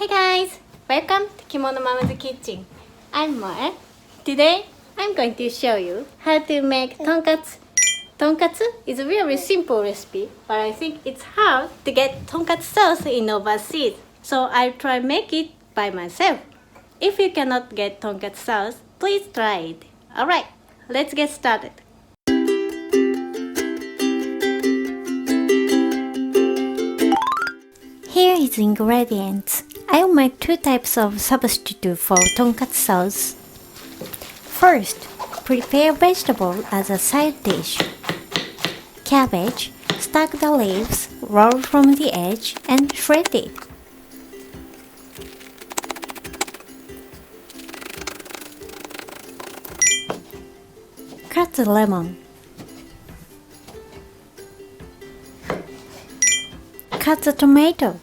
Hey guys! Welcome to Kimono Mama's Kitchen. I'm Moe. Today, I'm going to show you how to make tonkatsu. Tonkatsu is a very simple recipe, but I think it's hard to get tonkatsu sauce in overseas. So I'll try make it by myself. If you cannot get tonkatsu sauce, please try it. Alright, let's get started. Here is ingredients. I'll make two types of substitute for tonkatsu sauce. First, prepare vegetable as a side dish. Cabbage, stack the leaves, roll from the edge, and shred it. Cut the lemon. Cut the tomato.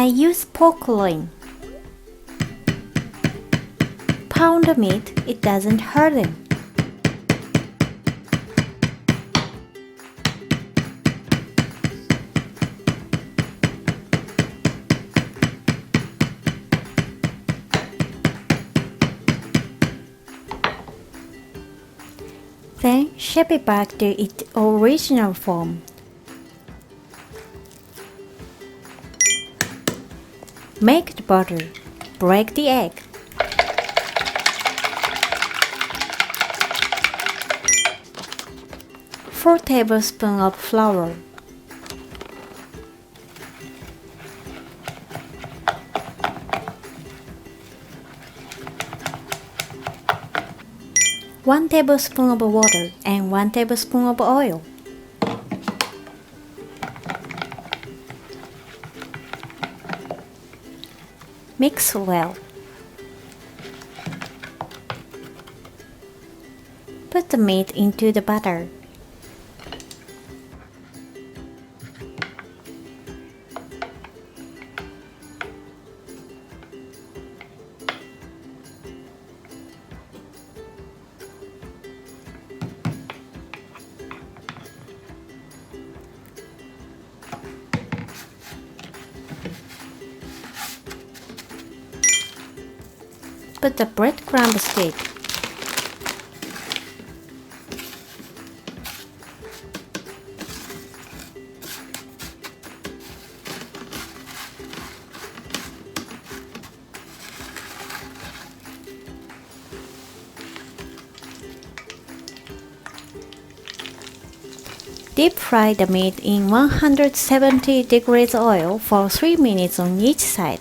I use pork loin. Pound the meat, it doesn't harden. Then shape it back to its original form. Make the butter. Break the egg. Four tablespoons of flour. One tablespoon of water and 1 tablespoon of oil. Mix well. Put the meat into the butter. Put the breadcrumb stick. Deep fry the meat in 170 degrees oil for 3 minutes on each side.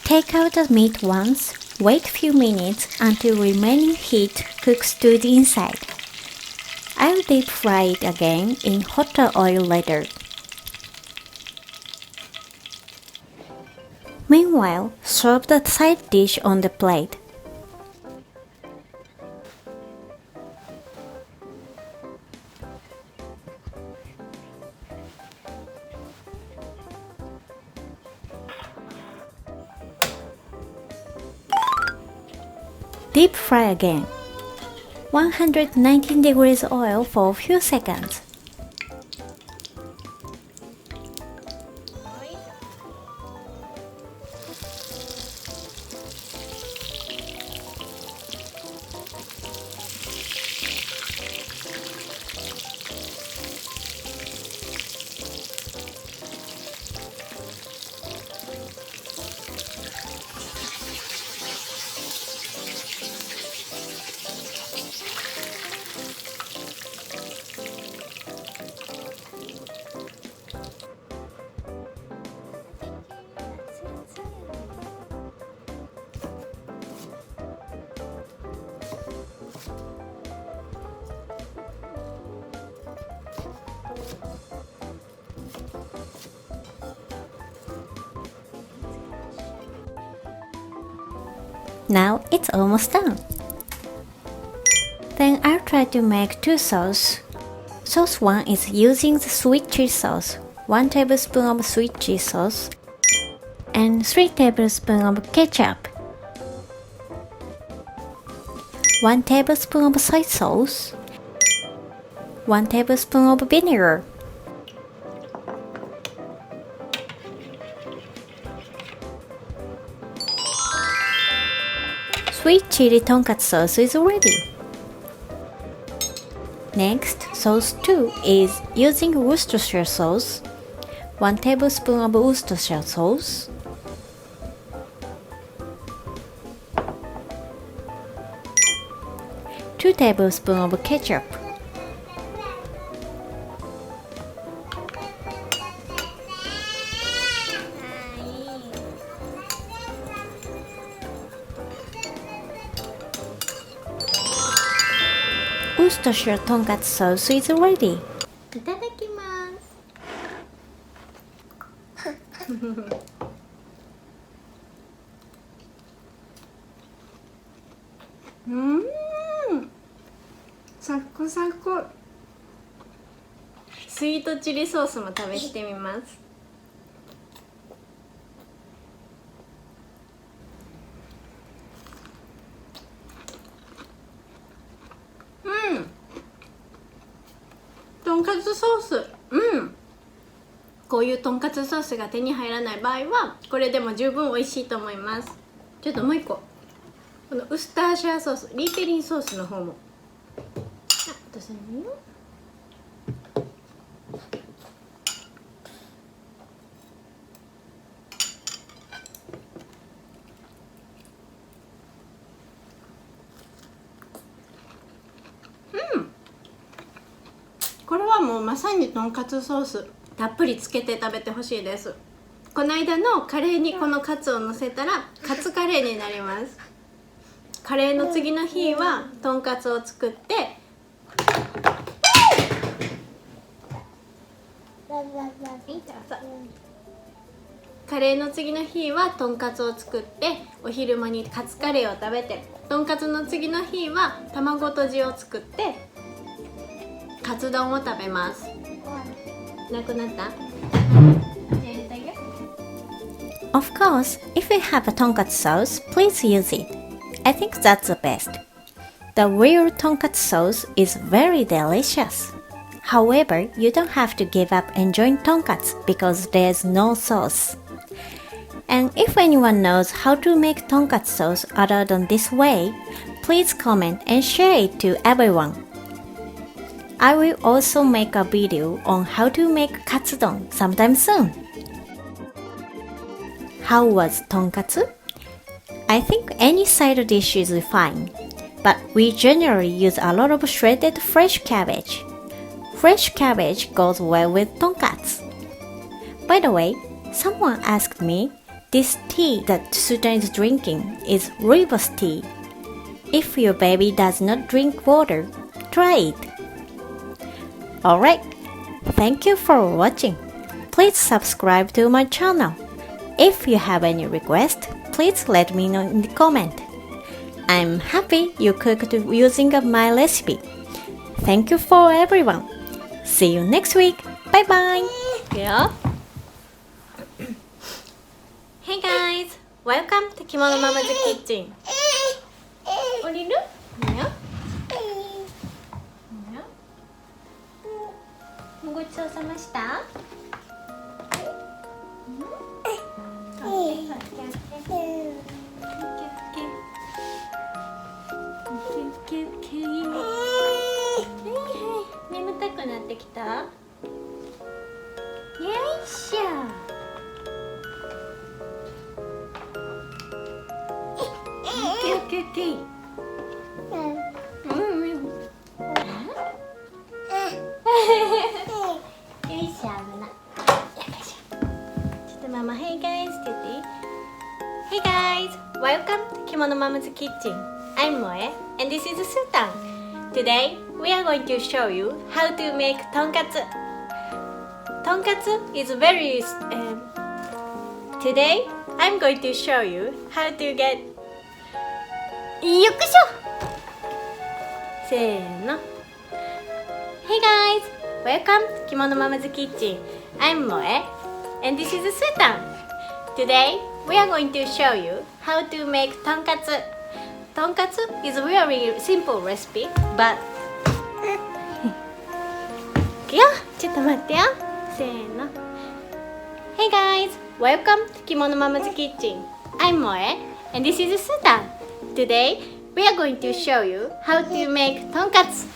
Take out the meat once, wait few minutes until remaining heat cooks to the inside. I'll deep fry it again in hotter oil later. Meanwhile, serve the side dish on the plate. Deep fry again. 119 degrees oil for a few seconds. Now it's almost done. Then I'll try to make two sauce. Sauce 1 is using the sweet chili sauce, 1 tablespoon of sweet chili sauce, and 3 tablespoons of ketchup, 1 tablespoon of soy sauce, 1 tablespoon of vinegar, sweet chili tonkatsu sauce is ready. Next, sauce 2 is using Worcestershire sauce, 1 tablespoon of Worcestershire sauce, two tablespoons of ketchup, Worcestershire tonkatsu sauce is ready. いただきます。サクサク。スイートチリソースも食べてみます。とんかつソース、こういうとんかつソースが手に入らない場合はこれでも十分美味しいと思います。ちょっともう一個、このウスターシャーソース、リーペリンソースの方も私のよ。これはもうまさにとんかつソースたっぷりつけて食べてほしいです。この間のカレーにこのカツをのせたらカツカレーになります。カレーの次の日はとんかつを作ってカレーの次の日はとんかつを作ってお昼間にカツカレーを食べて、とんかつの次の日は卵とじを作ってカツ丼を食べます。なくなった？ Of course, if you have a tonkatsu sauce, please use it. I think that's the best. The real tonkatsu sauce is very delicious. However, you don't have to give up enjoying tonkatsu because there's no sauce. And if anyone knows how to make tonkatsu sauce other than this way, please comment and share it to everyone.I will also make a video on how to make katsudon sometime soon. How was tonkatsu? I think any side dish is fine, but we generally use a lot of shredded fresh cabbage. Fresh cabbage goes well with tonkatsu. By the way, someone asked me, this tea that Susan is drinking is rooibos tea. If your baby does not drink water, try it.Alright, thank you for watching. Please subscribe to my channel. If you have any request, please let me know in the comment. I'm happy you cooked using my recipe. Thank you for everyone. See you next week. Bye bye. Yeah. Hey guys, welcome to Kimono Mama's Kitchen. 降りる？ごちそうさました。眠たくなってきた？よいしょ。オッケーオッケーオッケー。Mama, hey guys, Hey guys, welcome to Kimono Mama's Kitchen. I'm Moe and this is Sultan. Today we are going to show you how to make tonkatsu. Tonkatsu is very Today I'm going to show you how to get よっこいしょせーの Hey guys! Welcome to Kimono Mama's Kitchen. I'm Moe and this is Sutan. Today we are going to show you how to make tonkatsu. Tonkatsu is a very simple recipe but いくよちょっと待ってよせーの Hey guys! Welcome to Kimono Mama's Kitchen. I'm Moe and this is Sutan. Today we are going to show you how to make tonkatsu.